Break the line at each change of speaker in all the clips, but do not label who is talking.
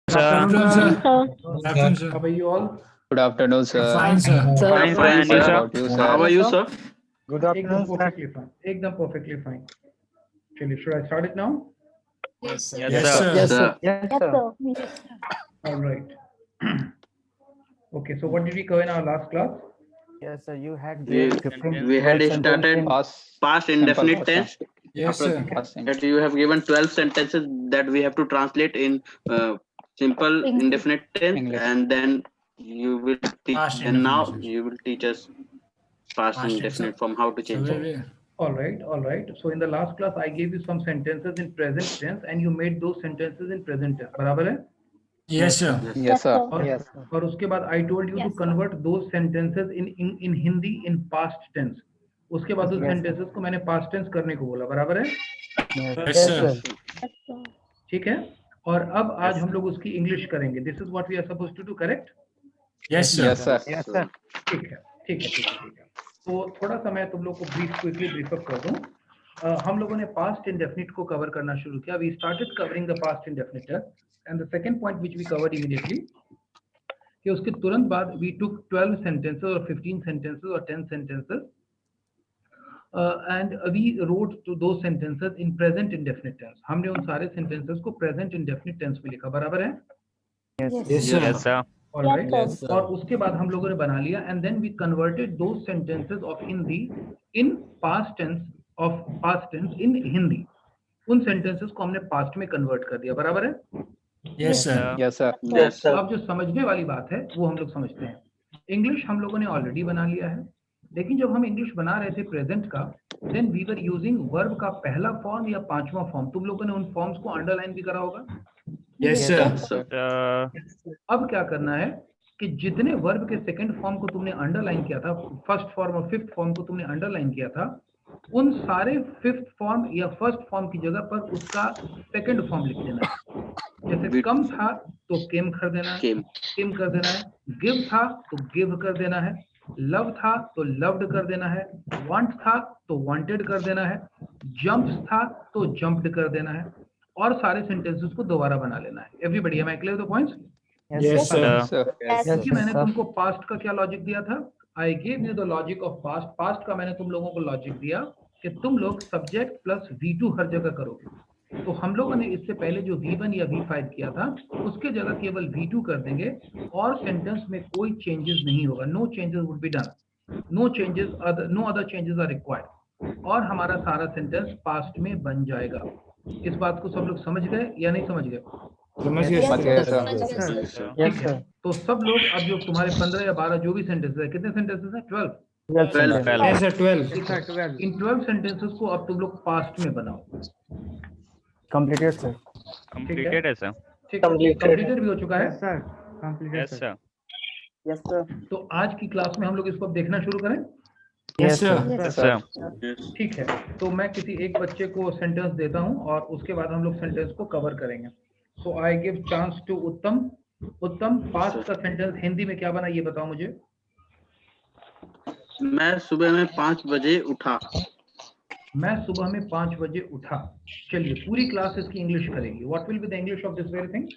Good afternoon, sir.
Good afternoon, sir.
How are you all?
Good afternoon, sir.
Fine, sir.
Fine,
Fine,
sir.
sir. About you,
How are
sir?
you, sir?
Good
एकदम
afternoon, sir.
perfectly fine. एकदम perfectly fine. Chलिए, should I start it now?
Yes, sir.
Yes, sir.
Yes, sir.
All right. Okay, so what did we cover in our last class?
Yes, sir. You had
We,
given 15
we had
12
started
sentences.
past
Simple
indefinite
past,
tense.
Yes,
After
sir.
past tense.
that, you have given 12 sentences that we have to translate in simple indefinite tense,
English.
and then you will teach.
Past
And now
indefinite tense.
you will teach us past
Past
indefinite
tense.
from how to
So
change
we
it.
will.
All right, all right. So in the last class, I gave you some sentences in present tense, and you made those sentences in present tense. बराबर है?
Yes, sir.
Yes, sir.
और
Yes, sir.
और उसके बाद I told you to convert those sentences in Hindi in past tense. उसके बाद उस
Yes, sir.
sentences को मैंने past tense करने को बोला, बराबर है?
Yes,
Yes,
yes,
sir.
sir.
ठीक है? और अब आज हम लोग उसकी इंग्लिश करेंगे. This is what we are supposed to do, correct?
Yes, sir.
Yes, sir.
Yes, sir.
ठीक है, ठीक है, ठीक है, ठीक है. तो थोड़ा सा मैं तुम लोग को क्विकली ब्रीफ अप कर दूं. हम लोगों ने पास्ट इंडेफिनिट को कवर करना शुरू किया. We started covering the past indefinite and the second point which we covered immediately कि उसके तुरंत बाद वी टुक 12 सेंटेंसेस और 15 सेंटेंसेस और 10 sentences and we wrote two दो sentences in present indefinite tense. हमने उन सारे सेंटेंसेस को प्रेजेंट इंडेफिनिट टेंस में लिखा, बराबर है?
Yes, sir.
Yes, sir.
All right.
Yes, sir.
और उसके बाद हम लोगों ने बना लिया and then we converted those sentences of Hindi in past tense in Hindi. उन सेंटेंसेस को हमने पास्ट में कन्वर्ट कर दिया, बराबर है?
Yes, sir.
Yes, sir.
Yes,
तो
sir.
अब जो समझने वाली बात है वो हम लोग समझते हैं. इंग्लिश हम लोगों ने ऑलरेडी बना लिया है, लेकिन जब हम इंग्लिश बना रहे थे प्रेजेंट का, then we were using verb का पहला फॉर्म या पांचवा फॉर्म. तुम लोगों ने उन फॉर्म्स को अंडरलाइन भी करा होगा.
Yes, sir.
Yes, sir.
अब क्या करना है कि जितने वर्ब के सेकंड फॉर्म को तुमने अंडरलाइन किया था, फर्स्ट फॉर्म और फिफ्थ फॉर्म को तुमने अंडरलाइन किया था, उन सारे फिफ्थ फॉर्म या फर्स्ट फॉर्म की जगह पर उसका सेकंड फॉर्म लिख देना है. जैसे कम था तो केम कर देना है,
Came.
केम कर देना है. गिव था तो गिव कर देना है. लव था तो लव्ड कर देना है. वांट था तो वांटेड कर देना है. जंप्स था तो जंप्ड कर देना है. और सारे सेंटेंसेस को दोबारा बना लेना है. Everybody, am I clear the points?
Yes, sir.
Yes, sir.
क्योंकि मैंने
sir.
तुमको पास्ट का क्या लॉजिक दिया था? I gave you the logic of past. Past का मैंने तुम लोगों को लॉजिक दिया कि तुम लोग सब्जेक्ट प्लस V2 हर जगह करोगे. तो हम लोगों ने इससे पहले जो V1 या V5 किया था, उसके जगह केवल V2 कर देंगे और सेंटेंस में कोई चेंजेस नहीं होगा. No changes would be done. No other changes are required. और हमारा सारा सेंटेंस पास्ट में बन जाएगा. इस बात को सब लोग समझ गए या नहीं समझ गए?
समझ गए,
समझ गए,
sir.
sir.
Yes, sir.
Yes, sir.
तो सब लोग अब जो तुम्हारे 15 या 12 जो भी सेंटेंसेस है, कितने सेंटेंसेस हैं? 12.
12
12.
sentences.
Yes, sir. 12.
इन 12 सेंटेंसेस को अब तुम लोग पास्ट में बनाओ.
Completed, sir.
Completed है, sir.
ठीक है, कंप्लीटेड भी हो चुका है.
sir. Completed,
Yes, sir.
Yes, sir.
तो आज की क्लास में हम लोग इसको अब देखना शुरू करें.
Yes, sir.
Yes, sir. Yes.
ठीक है, तो मैं किसी एक बच्चे को सेंटेंस देता हूं और उसके बाद हम लोग सेंटेंस को कवर करेंगे. सो आई गिव चांस टू उत्तम. उत्तम, पास्ट का सेंटेंस हिंदी में क्या बना ये बताओ मुझे.
मैं सुबह में 5 बजे उठा.
मैं सुबह में 5 बजे उठा. चलिए, पूरी क्लास इसकी इंग्लिश करेगी. What will be the English of this very thing?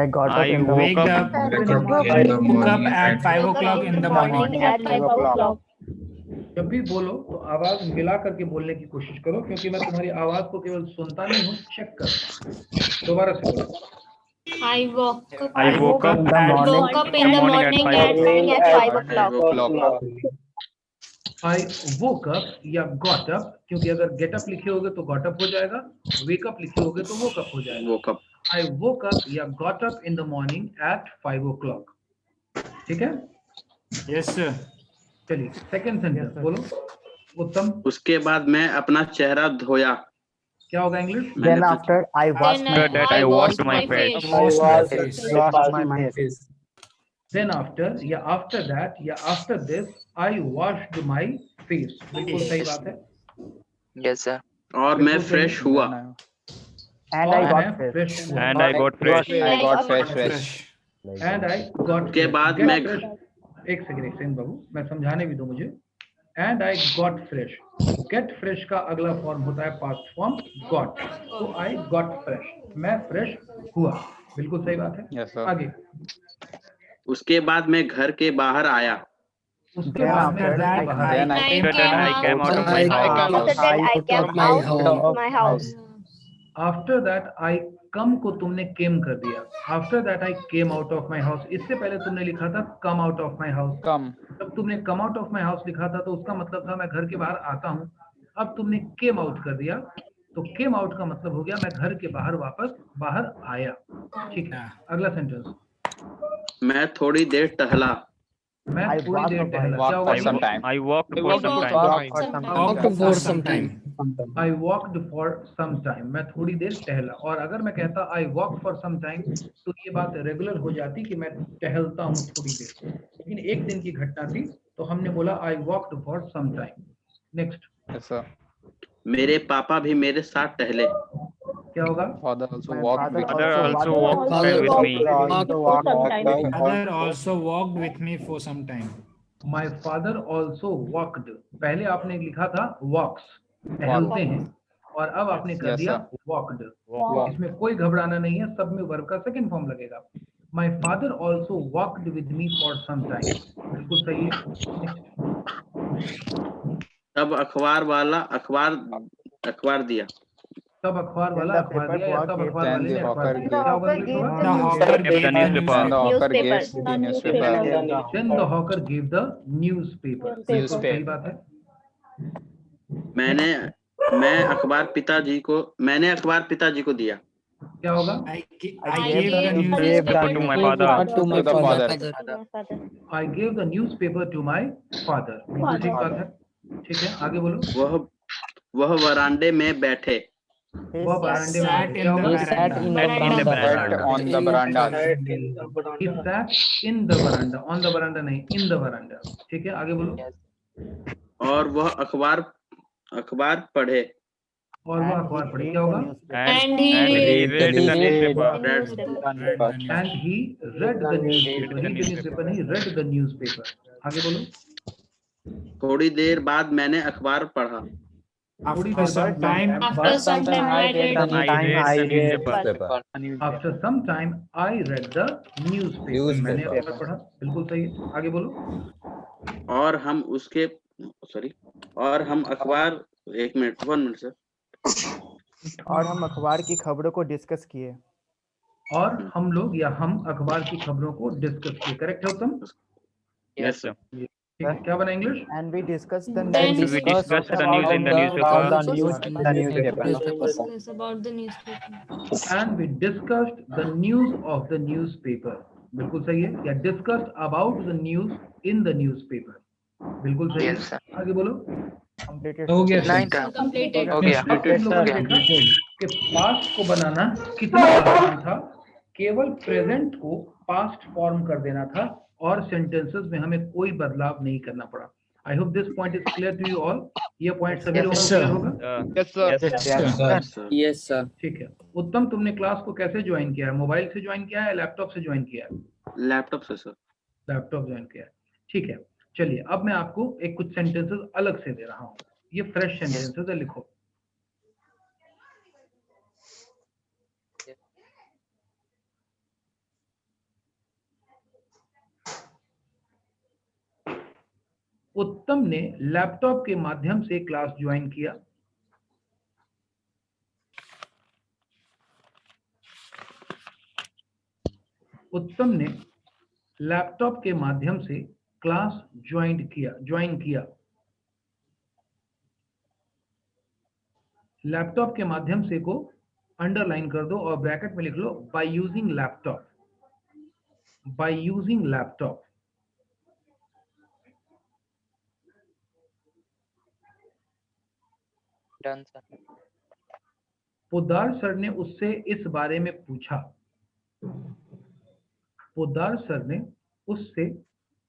I got up
I
in the
Wake up. Woke up at 5 o'clock in the morning.
at 5 o'clock.
जब भी बोलो तो आवाज मिला करके बोलने की कोशिश करो, क्योंकि मैं तुम्हारी आवाज को केवल सुनता नहीं हूँ, चेक कर. दोबारा से बोलो.
I woke up.
I woke up
in the morning.
Woke up in the morning at 5 o'clock.
O'clock.
I woke up या गॉट अप, क्योंकि अगर गेट अप लिखे होगे तो गॉट अप हो जाएगा, वेक अप लिखे होगे तो वोक अप हो जाएगा.
woke up.
I woke up या got up in the morning at 5 o'clock. ठीक है,
Yes, sir.
चलिए सेकंड सेंटेंस बोलो. उत्तम,
उसके बाद मैं अपना चेहरा धोया.
क्या होगा English?
Then after I washed
Then
my
After that, I washed my face.
washed my face.
Then after या आफ्टर दैट या after this I washed my face. बिल्कुल सही बात है.
Yes, sir.
और मैं फ्रेश हुआ.
And I
और
got
मैं
fresh.
fresh हुआ.
And I got fresh.
I got fresh.
And I got
के बाद मैं-
एक सेकंड बाबू, मैं समझाने भी दो मुझे. And I got fresh. Gate fresh का अगला फॉर्म होता है पास्ट फॉर्म गॉट. तो आई गॉट फ्रेश, मैं फ्रेश हुआ. बिल्कुल सही बात है।
Yes, sir.
आगे,
उसके बाद मैं घर के बाहर आया।
उसके
Then
बाद में
after
घर
that,
के बाहर
Then
आया।
I
After that, I came out of my house.
After that, I came out of my house.
After that I come को तुमने केम कर दिया। After that I came out of my house, इससे पहले तुमने लिखा था come out of my house.
come.
जब तुमने come out of my house लिखा था तो उसका मतलब था मैं घर के बाहर आता हूँ। अब तुमने केम आउट कर दिया, तो केम आउट का मतलब हो गया मैं घर के बाहर वापस बाहर आया। ठीक है, अगला सेंटेंस,
मैं थोड़ी देर टहला।
मैं
I
थोड़ी
walked
देर
a
टहला।
Walk
क्या
for
होगा?
some time.
I walked for
I
some
walked
time.
for some time.
I walked for some time, मैं थोड़ी देर टहला। और अगर मैं कहता I walked for some time तो ये बात रेगुलर हो जाती कि मैं टहलता हूँ थोड़ी देर, लेकिन एक दिन की घटना थी तो हमने बोला I walked for some time। Next,
Yes, sir.
मेरे पापा भी मेरे साथ टहले।
क्या होगा?
Father also
My
walked
father
with
Father also
walked
walked
Father
with me. Father also walked with me for some time.
My father also walked, पहले आपने लिखा था walks, टहलते हैं, और अब आपने कर
Yes,
दिया
sir.
walked।
walk.
इसमें कोई घबराना नहीं है, सब में वर्ब का सेकंड फॉर्म लगेगा। My father also walked with me for some time, बिल्कुल सही है।
तब अखबार वाला अखबार दिया।
तब अखबार वाला
Then the
अखबार
paper
दिया या
boy
तब
gave
अखबार
the
वाले ने अखबार
hawker
दिया?
gave-
क्या होगा
The
इंग्लिश
hawker
होगा?
gave
The hawker
the
gave the
Then the hawker
newspaper.
gives the newspaper.
Then the hawker gave the newspaper, बिल्कुल सही बात है।
मैंने अखबार पिताजी को दिया।
क्या होगा?
I
I
gave the
gave
newspaper to my father.
To my father.
I gave the newspaper to my father, बिल्कुल ठीक बात है। ठीक है, आगे बोलो।
वह वरांडे में बैठे।
वह बरामदे में
Sat
बैठे।
in
क्या
the
होगा?
veranda.
On the veranda.
He sat in the veranda, on the veranda नहीं, in the veranda। ठीक है, आगे बोलो।
और वह अखबार पढ़े।
और वह अखबार पढ़े। क्या होगा?
And he
he read the newspaper.
And he read the newspaper, read the newspaper नहीं, read the newspaper। आगे बोलो।
थोड़ी देर बाद मैंने अखबार पढ़ा।
थोड़ी
After
देर
some
बाद
time,
after some time I read
I read the newspaper.
After some time I read the newspaper, मैंने अखबार पढ़ा, बिल्कुल सही है। आगे बोलो।
और हम अखबार 1 मिनट सर।
और हम अखबार की खबरों को डिस्कस किए।
और हम लोग या हम अखबार की खबरों को डिस्कस किए। करेक्ट है उत्तम?
Yes, sir.
ठीक है, क्या बना English?
And we discussed the
Then
we discussed the news in the newspaper.
discuss about the newspaper.
And we discussed the news of the newspaper, बिल्कुल सही है। या discussed about the news in the newspaper, बिल्कुल सही
Yes, sir.
है। आगे बोलो।
completed.
Nine
So
time.
completed.
हो गया।
अब तुम लोगों ने देखा कि पास्ट को बनाना कितना आसान था, केवल प्रेजेंट को पास्ट फॉर्म कर देना था और सेंटेंसेस में हमें कोई बदलाव नहीं करना पड़ा। I hope this point is clear to you all. ये पॉइंट सभी लोगों को क्लियर होगा?
Yes, sir.
Yes, sir.
ठीक है। उत्तम, तुमने क्लास को कैसे ज्वाइन किया है? मोबाइल से ज्वाइन किया है, लैपटॉप से ज्वाइन किया है?
लैपटॉप से सर।
लैपटॉप ज्वाइन किया है। ठीक है, चलिए अब मैं आपको एक कुछ सेंटेंसेस अलग से दे रहा हूँ। ये फ्रेश सेंटेंसेस है, लिखो। उत्तम ने लैपटॉप के माध्यम से क्लास ज्वाइन किया। उत्तम ने लैपटॉप के माध्यम से क्लास ज्वाइन किया। लैपटॉप के माध्यम से को अंडरलाइन कर दो और ब्रैकेट में लिख लो by using laptop. By using laptop.
Done, sir.
Poddar sir ने उससे इस बारे में पूछा। पोद्दार सर ने उससे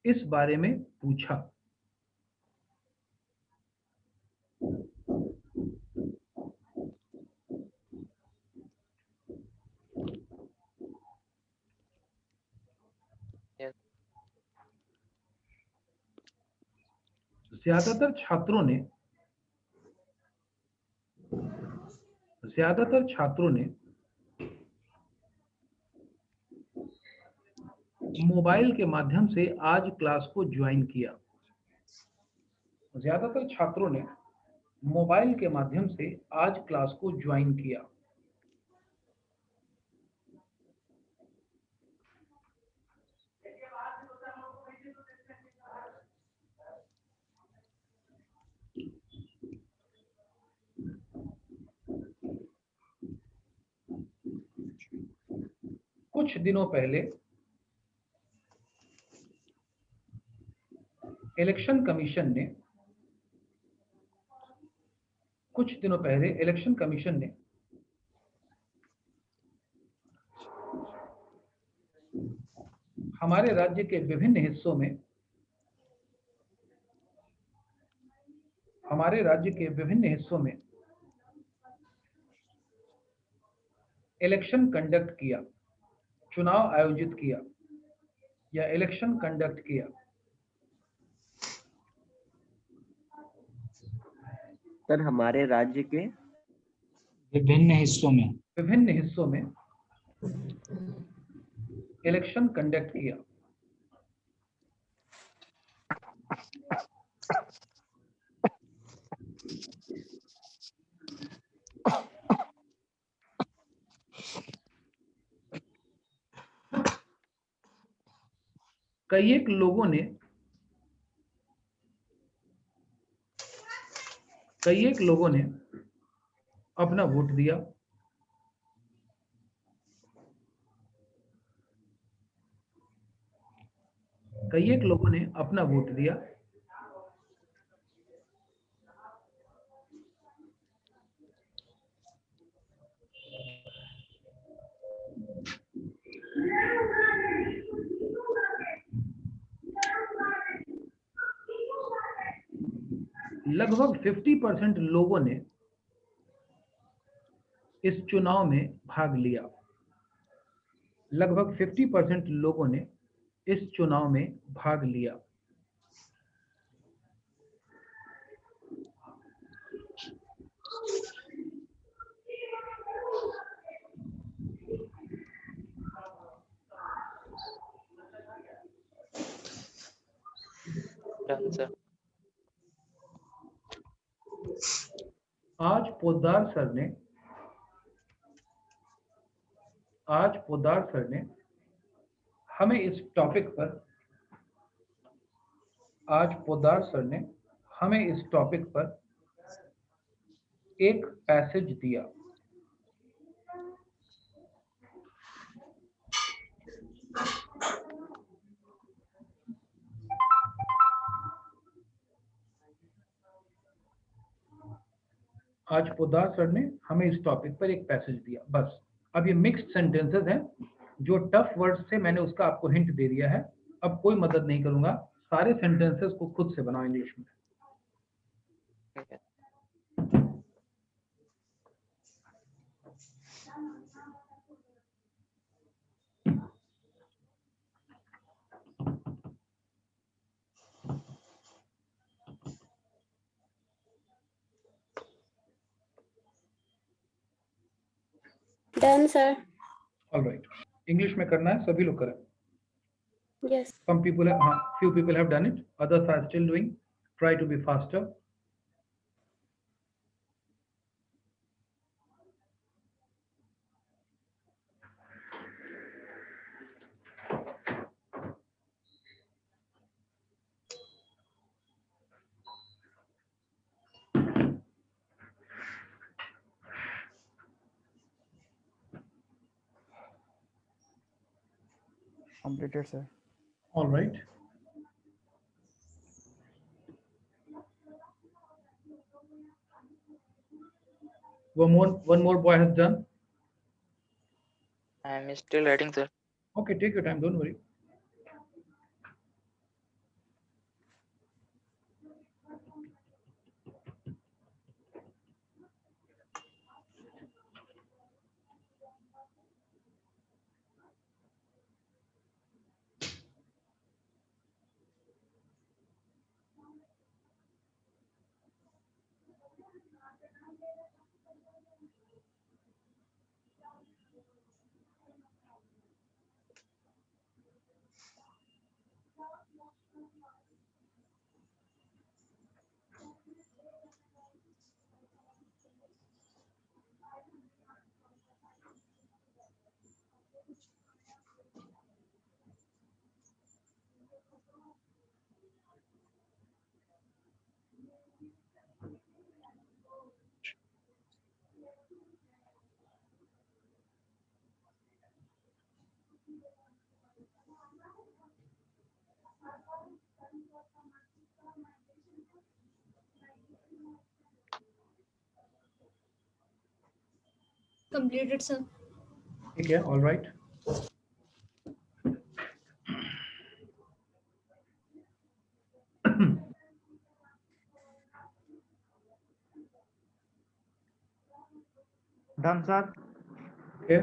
इस बारे में पूछा।
Yes.
ज्यादातर छात्रों ने मोबाइल के माध्यम से आज क्लास को ज्वाइन किया। ज्यादातर छात्रों ने मोबाइल के माध्यम से आज क्लास को ज्वाइन किया। कुछ दिनों पहले इलेक्शन कमीशन ने हमारे राज्य के विभिन्न हिस्सों में इलेक्शन कंडक्ट किया, चुनाव आयोजित किया या इलेक्शन कंडक्ट किया।
सर हमारे राज्य के
विभिन्न हिस्सों में
इलेक्शन कंडक्ट किया। कई एक लोगों ने अपना वोट दिया। लगभग 50% लोगों ने इस चुनाव में भाग लिया। लगभग 50% लोगों ने इस चुनाव में भाग लिया।
Done, sir.
आज पोद्दार सर ने हमें इस टॉपिक पर एक पैसेज दिया। बस अब ये मिक्स्ड सेंटेंसेस हैं। जो टफ वर्ड्स थे मैंने उसका आपको हिंट दे दिया है। अब कोई मदद नहीं करूंगा, सारे सेंटेंसेस को खुद से बनाओ इंग्लिश में।
Okay.
Done, sir.
Alright, English में करना है, सभी लोग करें।
Yes.
Some people have, few people have done it, others are still doing. Try to be faster.
Completed, sir.
All right. One more boy has done.
I am still writing, sir.
Okay, take your time, don't worry.
Completed, sir.
ठीक है, all right.
Done sir.
Okay,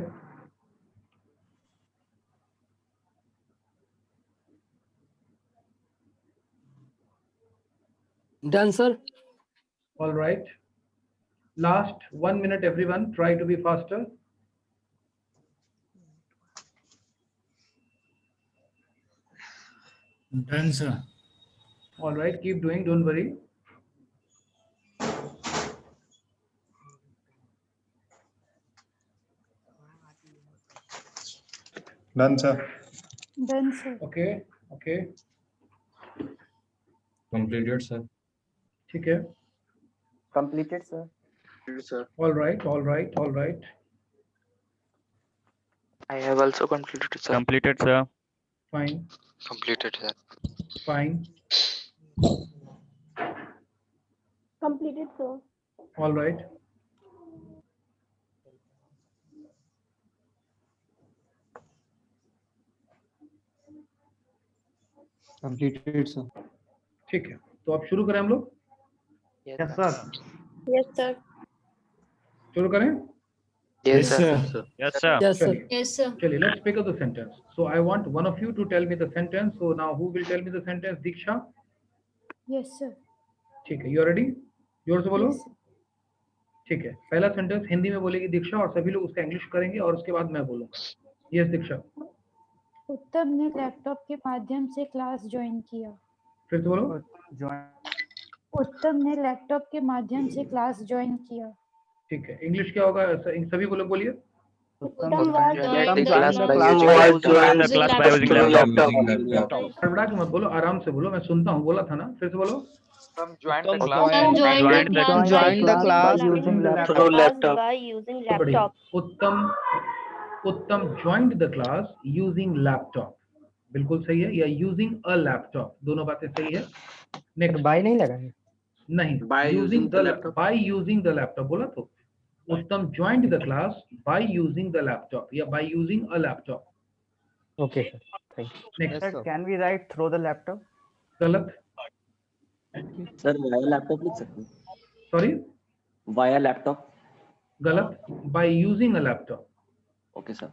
done sir.
All right. Last 1 minute everyone, try to be faster.
Done, sir.
All right, keep doing, don't worry.
Done, sir.
Done, sir.
Okay, okay,
Completed, sir.
ठीक है,
completed sir.
sir.
all right, all right, all right.
I have also completed, sir.
Completed, sir.
Fine,
Completed, sir.
fine,
Completed, sir.
all right.
Completed sir.
ठीक है, तो अब शुरू करें हम लोग।
Yes sir.
Yes, sir.
शुरू करें।
Yes, sir.
Yes, sir.
Yes sir.
चलिए,
Yes, sir.
चलिए, let's pick up the sentence. So I want one of you to tell me the sentence. So now who will tell me the sentence? Diksha?
Yes, sir.
ठीक है, you are ready? जोर से बोलो।
Yes, sir.
ठीक है, पहला sentence Hindi में बोलेगी दीक्षा और सभी लोग उसका इंग्लिश करेंगे और उसके बाद मैं बोलूंगा। यस दीक्षा,
उत्तम ने लैपटॉप के माध्यम से क्लास ज्वाइन किया।
फिर से बोलो।
उत्तम ने लैपटॉप के माध्यम से क्लास ज्वाइन किया।
ठीक है, इंग्लिश क्या होगा? सभी को लोग बोलिए।
उत्तम
Join the
class
class
by
by
using
laptop.
हड़बड़ा के मत बोलो, आराम से बोलो, मैं सुनता हूँ, बोला था ना, फिर से बोलो।
Some joined the
Some
class.
joined the class
Joined the class
by
using laptop.
Through laptop.
by using
तो बढ़िया। उत्तम joined the class using laptop, बिल्कुल सही है, या using a laptop, दोनों बातें सही है। नेक्स्ट,
बाय नहीं लगा है।
नहीं,
By using the laptop.
by using the laptop बोला तो। उत्तम joined the class by using the laptop या by using a laptop।
Okay sir, thank you.
Next,
sir can we write through the laptop?
गलत,
सर via laptop लिख सकते हैं?
Sorry,
via laptop.
गलत, by using a laptop।
Okay sir.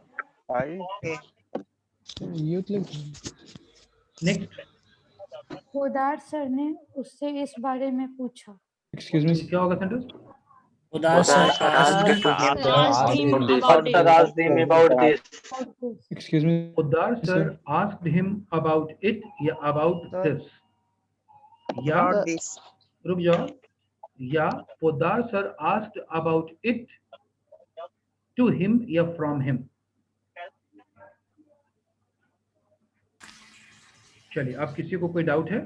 Next,
Podar sir ने उससे इस बारे में पूछा।
Excuse me.
क्या होगा sentence?
Udas sir asked
Asked him
About this.
about it.
Asked him about this.
Excuse me.
Poddar sir asked him about it या about this, या रुक जाओ, या Poddar sir asked about it to him या from him। चलिए, अब किसी को कोई डाउट है?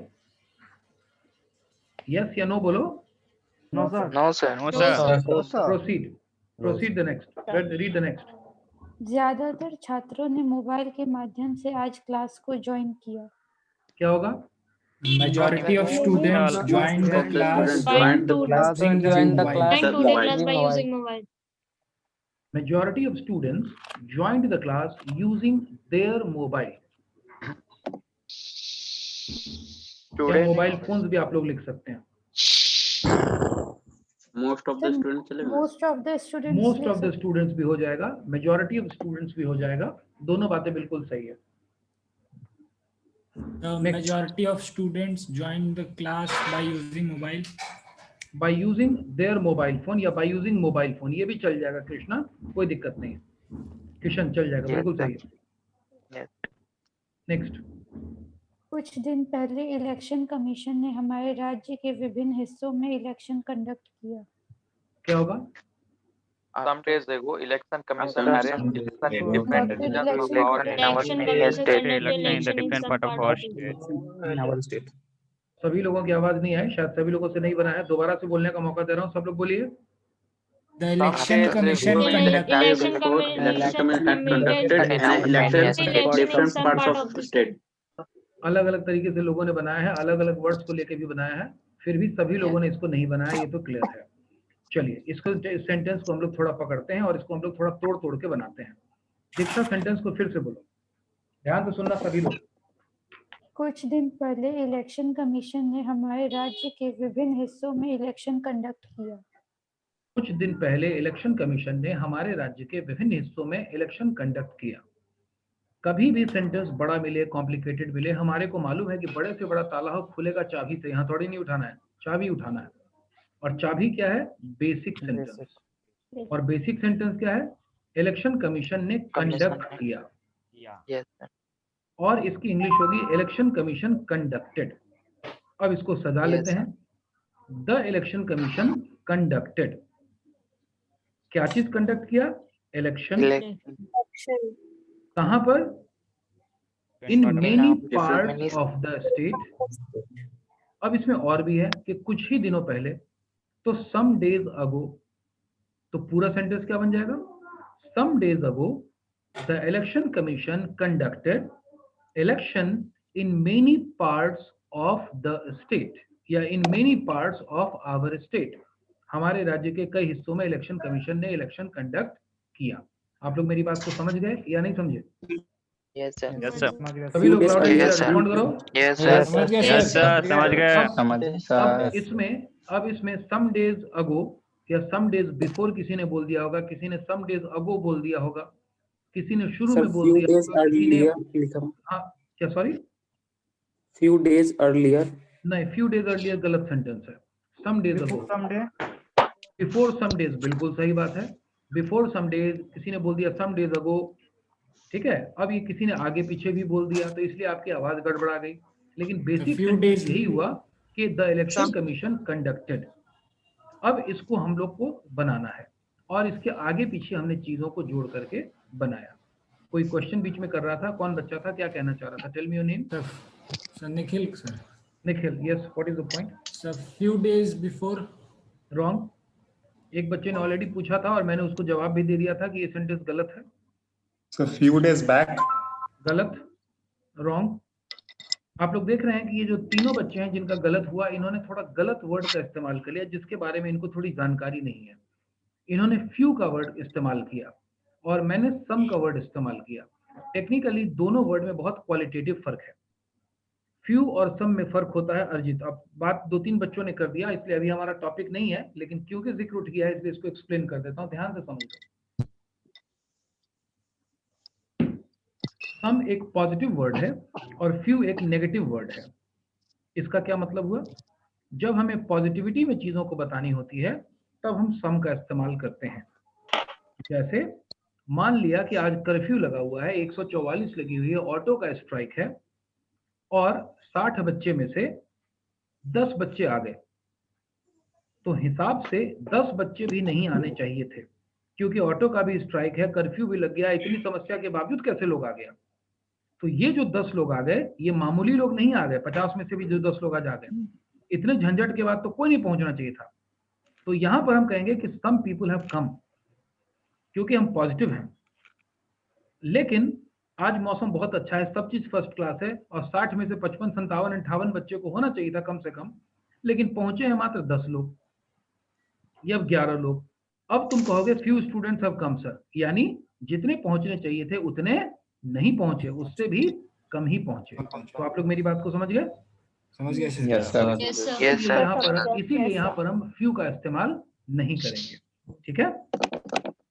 यस या नो बोलो।
No sir.
No, sir.
No,
No,
sir.
Proceed the next, read the next।
ज्यादातर छात्रों ने मोबाइल के माध्यम से आज क्लास को ज्वाइन किया।
क्या होगा?
majority of students joined the class
Joined the
class
using
joined the
mobile.
class.
Joined today class by using mobile.
Majority of students joined the class using their mobile। या mobile phones भी आप लोग लिख सकते हैं।
Most of the students चलेगा।
Most of the students
most of the students भी हो जाएगा, मेजॉरिटी ऑफ स्टूडेंट्स भी हो जाएगा, दोनों बातें बिल्कुल सही है।
The majority of students joined the class by using mobile.
By using their mobile phone या बाय यूजिंग मोबाइल फोन, ये भी चल जाएगा कृष्णा, कोई दिक्कत नहीं है। किशन चल जाएगा, बिल्कुल सही है।
Yes.
नेक्स्ट,
कुछ दिन पहले इलेक्शन कमीशन ने हमारे राज्य के विभिन्न हिस्सों में इलेक्शन कंडक्ट किया।
क्या होगा?
Some days ago, election commission
Some
arranged
Election
different
commission
elections in our
Election
state.
commission conducted
Election in the
election in
different
some
part of
part
our
of the
in our state.
सभी लोगों की आवाज नहीं आई, शायद सभी लोगों से नहीं बना है, दोबारा से बोलने का मौका दे रहा हूँ, सब लोग बोलिए।
The election
days
commission
ago,
conducted
election
Election
commission
had conducted an election in different parts of the state।
अलग अलग तरीके से लोगों ने बनाया है, अलग अलग वर्ड्स को लेके भी बनाया है, फिर भी सभी लोगों ने इसको नहीं बनाया, ये तो क्लियर है। चलिए इसको सेंटेंस को हम लोग थोड़ा पकड़ते हैं और इसको हम लोग थोड़ा तोड़ तोड़ के बनाते हैं। दीक्षा सेंटेंस को फिर से बोलो, ध्यान से सुनना सभी लोग।
कुछ दिन पहले इलेक्शन कमीशन ने हमारे राज्य के विभिन्न हिस्सों में इलेक्शन कंडक्ट किया।
कुछ दिन पहले इलेक्शन कमीशन ने हमारे राज्य के विभिन्न हिस्सों में इलेक्शन कंडक्ट किया। कभी भी सेंटेंस बड़ा मिले, कॉम्प्लिकेटेड मिले, हमारे को मालूम है कि बड़े से बड़ा ताला हो खुलेगा चाबी से, यहाँ थोड़ी नहीं उठाना है, चाबी उठाना है। और चाबी क्या है? Basic sentence. और बेसिक सेंटेंस क्या है? इलेक्शन कमीशन ने कंडक्ट किया।
Yes, sir.
और इसकी इंग्लिश होगी इलेक्शन कमीशन कंडक्टेड। अब इसको सजा लेते हैं। द इलेक्शन कमीशन कंडक्टेड, क्या चीज कंडक्ट किया? इलेक्शन। कहां पर? In many part of the state. अब इसमें और भी है कि कुछ ही दिनों पहले, तो सम डेज अगो, तो पूरा सेंटेंस क्या बन जाएगा? Some days ago the election commission conducted election in many parts of the state, या in many parts of our state. हमारे राज्य के कई हिस्सों में इलेक्शन कमीशन ने इलेक्शन कंडक्ट किया। आप लोग मेरी बात को समझ गए या नहीं समझे?
Yes, sir.
Yes, sir.
सभी लोग loud and clear
Yes, sir.
respond करो।
Yes, sir.
समझ गए
Yes,
सर?
sir. समझ गए।
अब इसमें सम डेज अगो या सम डेज बिफोर किसी ने बोल दिया होगा, किसी ने सम डेज अगो बोल दिया होगा, किसी ने शुरू में बोल दिया होगा, किसी ने हाँ क्या सॉरी
few days earlier
नहीं, फ्यू डेज अर्लियर गलत सेंटेंस है। Some days ago, before some days बिल्कुल सही बात है। बिफोर सम डेज किसी ने बोल दिया सम डेज अगो, ठीक है। अब ये किसी ने आगे पीछे भी बोल दिया तो इसलिए आपकी आवाज गड़बड़ा गई, लेकिन बेसिक
few
सेंटेंस
days-
यही हुआ कि द इलेक्शन कमीशन कंडक्टेड। अब इसको हम लोग को बनाना है और इसके आगे पीछे हमने चीजों को जोड़ करके बनाया। कोई क्वेश्चन बीच में कर रहा था, कौन बच्चा था, क्या कहना चाह रहा था? Tell me your name.
Sir Nikhil sir.
Nikhil, yes, what is the point?
Sir few days before.
Wrong. एक बच्चे ने ऑलरेडी पूछा था और मैंने उसको जवाब भी दे दिया था कि ये सेंटेंस गलत है।
So few days back.
गलत, रॉन्ग। आप लोग देख रहे हैं कि ये जो तीनों बच्चे हैं जिनका गलत हुआ, इन्होंने थोड़ा गलत वर्ड का इस्तेमाल कर लिया जिसके बारे में इनको थोड़ी जानकारी नहीं है। इन्होंने फ्यू का वर्ड इस्तेमाल किया और मैंने सम का वर्ड इस्तेमाल किया। टेक्निकली दोनों वर्ड में बहुत क्वालिटेटिव फर्क है। फ्यू और सम में फर्क होता है। अर्जित, अब बात दो तीन बच्चों ने कर दिया, इसलिए अभी हमारा टॉपिक नहीं है, लेकिन क्योंकि जिक्र उठ गया है इसलिए इसको एक्सप्लेन कर देता हूँ, ध्यान से समझो। सम एक पॉजिटिव वर्ड है और फ्यू एक नेगेटिव वर्ड है। इसका क्या मतलब हुआ? जब हमें पॉजिटिविटी में चीजों को बतानी होती है तब हम सम का इस्तेमाल करते हैं। जैसे मान लिया कि आज कर्फ्यू लगा हुआ है, 144 लगी हुई है, ऑटो का स्ट्राइक है और 60 बच्चे में से 10 बच्चे आ गए, तो हिसाब से 10 बच्चे भी नहीं आने चाहिए थे क्योंकि ऑटो का भी स्ट्राइक है, कर्फ्यू भी लग गया। इतनी समस्या के बावजूद कैसे लोग आ गए? तो ये जो 10 लोग आ गए, ये मामूली लोग नहीं आ गए, 50 में से भी जो 10 लोग आज आ गए, इतने झंझट के बाद तो कोई नहीं पहुंचना चाहिए था। तो यहां पर हम कहेंगे कि सम पीपल हैव कम, क्योंकि हम पॉजिटिव हैं। लेकिन आज मौसम बहुत अच्छा है, सब चीज फर्स्ट क्लास है और 60 में से 55, 57, 58 बच्चे को होना चाहिए था कम से कम, लेकिन पहुंचे हैं मात्र 10 लोग या 11 लोग। अब तुम कहोगे few students have come sir, यानी जितने पहुंचने चाहिए थे उतने नहीं पहुंचे, उससे भी कम ही पहुंचे। तो आप लोग मेरी बात को समझ गए?
समझ गए sir?
Yes, sir.
Yes, sir.
Yes, sir.
इसीलिए यहाँ पर हम फ्यू का इस्तेमाल नहीं करेंगे, ठीक है?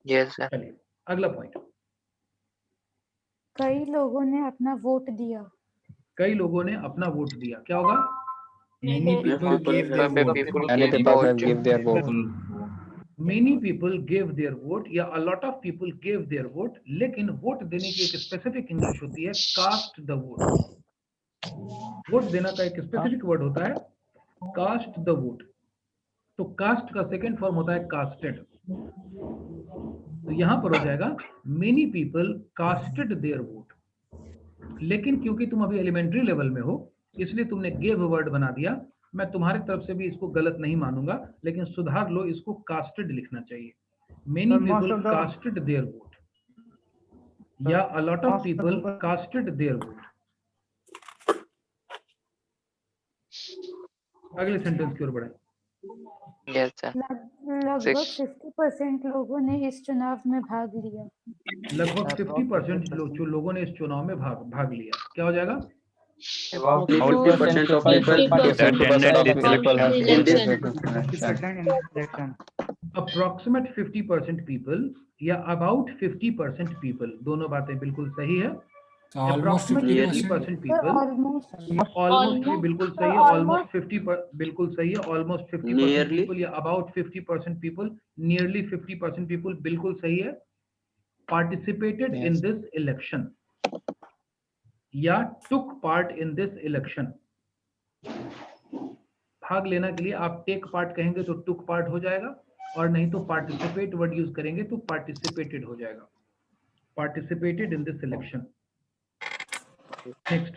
Yes, sir.
चलिए अगला पॉइंट।
कई लोगों ने अपना वोट दिया।
कई लोगों ने अपना वोट दिया, क्या होगा?
Many people gave their
Many
vote.
people
Many
gave
people
vote.
have give their vote.
Many people gave their vote या a lot of people gave their vote, लेकिन वोट देने की एक स्पेसिफिक इंग्लिश होती है कास्ट द वोट। वोट देना का एक स्पेसिफिक वर्ड होता है कास्ट द वोट। तो कास्ट का सेकंड फॉर्म होता है कास्टेड। तो यहां पर हो जाएगा many people casted their vote. लेकिन क्योंकि तुम अभी एलिमेंट्री लेवल में हो इसलिए तुमने गेव वर्ड बना दिया। मैं तुम्हारी तरफ से भी इसको गलत नहीं मानूंगा, लेकिन सुधार लो, इसको कास्टेड लिखना चाहिए। Many people casted their vote या a lot of people casted their vote. अगले सेंटेंस की ओर बढ़े।
Yes, sir.
लगभग 50% लोगों ने इस चुनाव में भाग लिया।
लगभग 50% जो लोगों ने इस चुनाव में भाग लिया, क्या हो जाएगा?
About 50% of people
50%
of
people
people have
in this
election.
Approximate 50% people या अबाउट 50% पीपल, दोनों बातें बिल्कुल सही है।
So almost
approximate
50%.
50% people,
almost
almost भी बिल्कुल सही है, ऑलमोस्ट 50 बिल्कुल सही है, ऑलमोस्ट 50%
Nearly.
पीपल या अबाउट 50% पीपल, नियरली 50% पीपल बिल्कुल सही है। Participated in
Yes.
This election या took part in this election. भाग लेना के लिए आप टेक पार्ट कहेंगे तो टुक पार्ट हो जाएगा, और नहीं तो पार्टिसिपेट वर्ड यूज करेंगे तो पार्टिसिपेटेड हो जाएगा। Participated in this election. Next,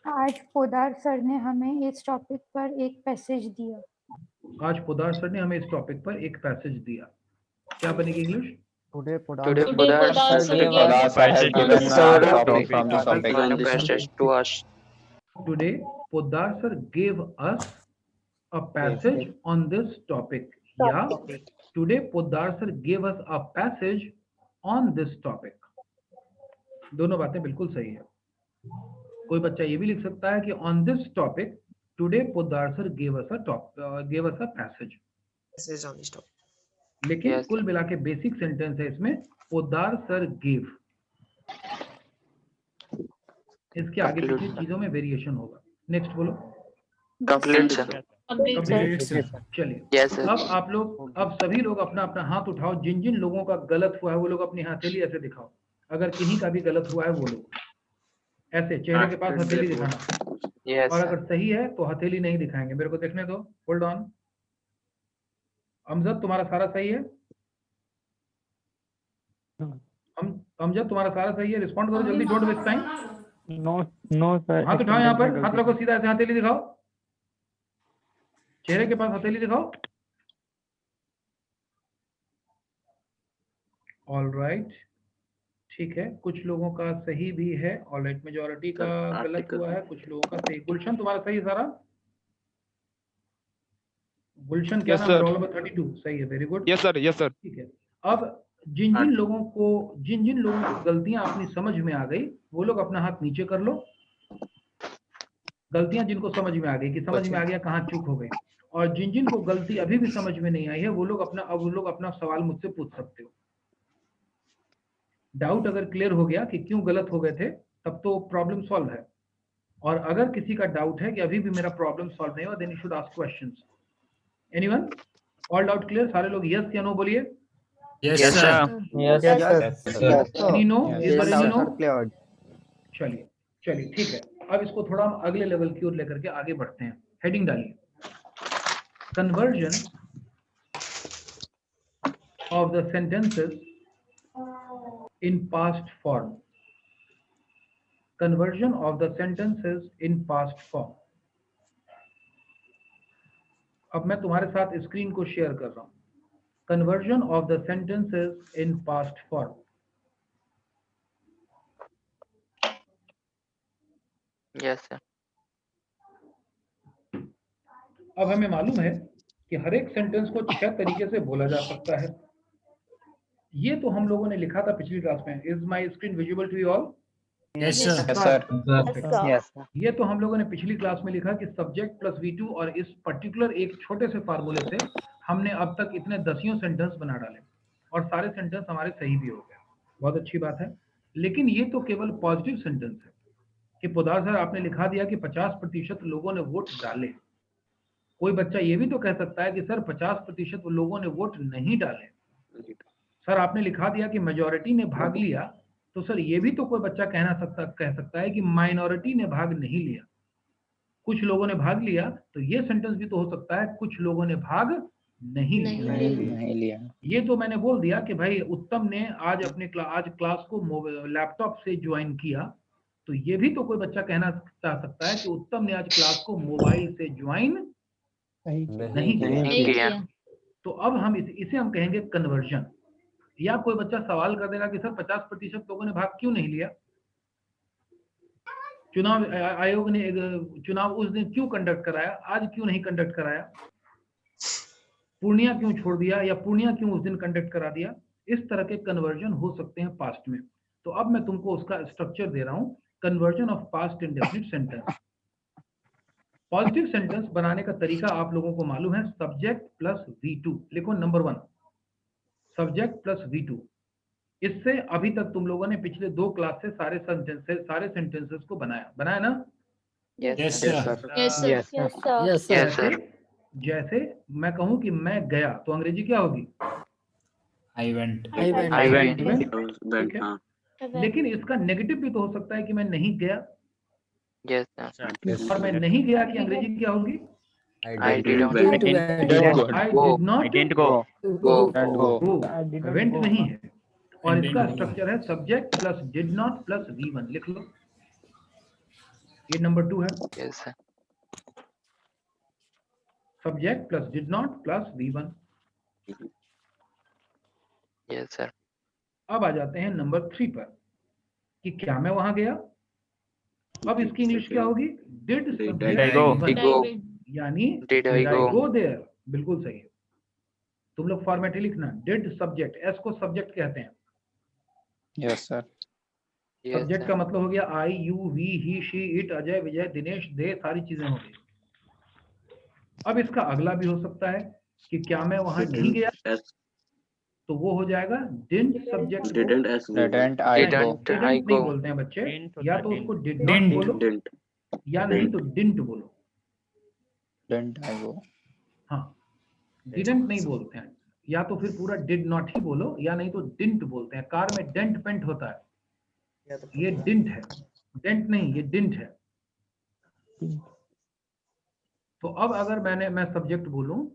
आज पोदार सर ने हमें इस टॉपिक पर एक पैसेज दिया।
आज पोदार सर ने हमें इस टॉपिक पर एक पैसेज दिया। क्या बनेगी English?
Today,
Today,
Today,
Podar
Podar
sir
sir
gave
gave
Podar
us
sir has given a topic from the
given a
topic.
passage to us.
Today, Poddar sir gave us a passage on this topic. या today Poddar sir gave us a passage on this topic. दोनों बातें बिल्कुल सही है। कोई बच्चा ये भी लिख सकता है कि on this topic today Poddar sir gave us a passage. लेकिन
Yes,
कुल मिला के बेसिक सेंटेंस है इसमें पोद्दार सर गिव। इसके आगे
Complete,
पिछली
sir.
चीजों में वेरिएशन होगा। नेक्स्ट बोलो।
Complete, sir.
Complete sir.
Complete,
sir.
चलिए।
Yes, sir.
अब आप लोग, अब सभी लोग अपना अपना हाथ उठाओ। जिन जिन लोगों का गलत हुआ है वो लोग अपनी हथेली ऐसे दिखाओ। अगर किन्हीं का भी गलत हुआ है वो लोग ऐसे चेहरे के पास हथेली दिखाना,
Yes,
और
sir.
अगर सही है तो हथेली नहीं दिखाएंगे। मेरे को देखने दो, होल्ड ऑन। अमजद तुम्हारा सारा सही है? अमजद तुम्हारा सारा सही है? रिस्पॉन्ड करो जल्दी, don't waste time.
no sir.
हाथ उठाओ, यहाँ पर हाथ रखो सीधा, ऐसे हथेली दिखाओ, चेहरे के पास हथेली दिखाओ। ऑल राइट, ठीक है। कुछ लोगों का सही भी है। ऑल राइट, मेजोरिटी का गलत हुआ है, कुछ लोगों का सही। गुलशन तुम्हारा सही है सारा? गुलशन क्या नाम है? रोल नंबर 32 सही है, वेरी गुड।
Yes sir.
ठीक है। अब जिन जिन लोगों को गलतियां अपनी समझ में आ गई वो लोग अपना हाथ नीचे कर लो। गलतियां जिनको समझ में आ गई कि समझ में आ गया कहाँ चूक हो गई, और जिन जिन को गलती अभी भी समझ में नहीं आई है वो लोग अपना सवाल मुझसे पूछ सकते हो। डाउट अगर क्लियर हो गया कि क्यों गलत हो गए थे तब तो प्रॉब्लम सॉल्व है। और अगर किसी का डाउट है कि अभी भी मेरा प्रॉब्लम सॉल्व नहीं हुआ, then you should ask questions. Anyone? All doubt clear? सारे लोग यस या नो बोलिए।
Yes,
Yes,
sir.
sir.
Yes, sir.
Any no?
Yes.
Is there any no?
Cleared.
चलिए ठीक है। अब इसको थोड़ा हम अगले लेवल की ओर लेकर के आगे बढ़ते हैं। हेडिंग डालिए, conversion of the sentences in past form. Conversion of the sentences in past form. अब मैं तुम्हारे साथ स्क्रीन को शेयर कर रहा हूं। Conversion of the sentences in past form.
Yes, sir.
अब हमें मालूम है कि हर एक सेंटेंस को 6 तरीके से बोला जा सकता है। ये तो हम लोगों ने लिखा था पिछली क्लास में। Is my screen visible to you all?
Yes, sir.
Yes, sir.
Yes, sir.
ये तो हम लोगों ने पिछली क्लास में लिखा कि सब्जेक्ट प्लस V2 और इस पर्टिकुलर एक छोटे से फार्मूले से हमने अब तक इतने दसियों सेंटेंस बना डाले और सारे सेंटेंस हमारे सही भी हो गए। बहुत अच्छी बात है। लेकिन ये तो केवल पॉजिटिव सेंटेंस है कि पोदार सर आपने लिखा दिया कि 50% लोगों ने वोट डाले। कोई बच्चा ये भी तो कह सकता है कि सर 50% लोगों ने वोट नहीं डाले। सर आपने लिखा दिया कि मेजॉरिटी ने भाग लिया, तो सर ये भी तो कोई बच्चा कह सकता है कि माइनॉरिटी ने भाग नहीं लिया। कुछ लोगों ने भाग लिया, तो ये सेंटेंस भी तो हो सकता है कुछ लोगों ने भाग नहीं लिया।
नहीं लिया।
ये तो मैंने बोल दिया कि भाई उत्तम ने आज आज क्लास को लैपटॉप से ज्वाइन किया, तो ये भी तो कोई बच्चा कहना चाह सकता है कि उत्तम ने आज क्लास को मोबाइल से ज्वाइन नहीं किया। तो अब हम इसे हम कहेंगे कन्वर्जन। या कोई बच्चा सवाल कर देगा कि सर 50% लोगों ने भाग क्यों नहीं लिया? चुनाव आयोग ने चुनाव उस दिन क्यों कंडक्ट कराया, आज क्यों नहीं कंडक्ट कराया, पूर्णिया क्यों छोड़ दिया, या पूर्णिया क्यों उस दिन कंडक्ट करा दिया। इस तरह के कन्वर्जन हो सकते हैं पास्ट में। तो अब मैं तुमको उसका स्ट्रक्चर दे रहा हूं, conversion of past indefinite sentence. Positive sentence बनाने का तरीका आप लोगों को मालूम है, सब्जेक्ट प्लस V2 लिखो। Number 1 subject plus V2। इससे अभी तक तुम लोगों ने पिछले 2 क्लास से सारे सेंटेंसेस को बनाया ना।
Yes,
Yes,
sir.
sir.
Yes, sir.
Yes,
Yes, sir.
Yes, sir.
Yes, sir.
जैसे मैं कहूं कि मैं गया, तो अंग्रेजी क्या होगी?
I went.
I went.
I went.
Went,
है।
हाँ,
लेकिन इसका नेगेटिव भी तो हो सकता है कि मैं नहीं गया,
Yes, sir.
और मैं नहीं गया की अंग्रेजी क्या होगी?
I didn't
went.
went.
I did not
Go.
go।
I didn't
went
go.
नहीं है। और
And
इसका
didn't go.
स्ट्रक्चर है subject plus did not plus V1 लिख लो। ये नंबर 2 है,
Yes, sir.
Subject plus did not plus V1।
Yes, sir.
अब आ जाते हैं नंबर 3 पर कि क्या मैं वहां गया। अब इसकी इंग्लिश क्या होगी? Did
Did I
go?
यानी
Did I go?
Go there. बिल्कुल सही है। तुम लोग फॉर्मेट लिखना, डिड सब्जेक्ट, एस को सब्जेक्ट कहते हैं।
Yes, sir.
Yes,
subject
sir.
का मतलब हो गया I, you, we, he, she, it, Ajay, Vijay, Dinesh, they, सारी चीजें हो गई। अब इसका अगला भी हो सकता है कि क्या मैं वहां नहीं गया,
As
तो वो हो जाएगा didn't subject.
didn't as we
Didn't I go?
Didn't I
नहीं
go?
बोलते हैं बच्चे, या तो उसको डिड नॉट
Didn't.
बोलो,
didn't.
या नहीं तो डिडंट बोलो।
Didn't I go?
हाँ, डिडंट नहीं बोलते हैं, या तो फिर पूरा डिड नॉट ही बोलो, या नहीं तो डिंट बोलते हैं। कार में डेंट पेंट होता है, ये डिंट है, डेंट नहीं, ये डिंट है। तो अब अगर मैं सब्जेक्ट बोलूं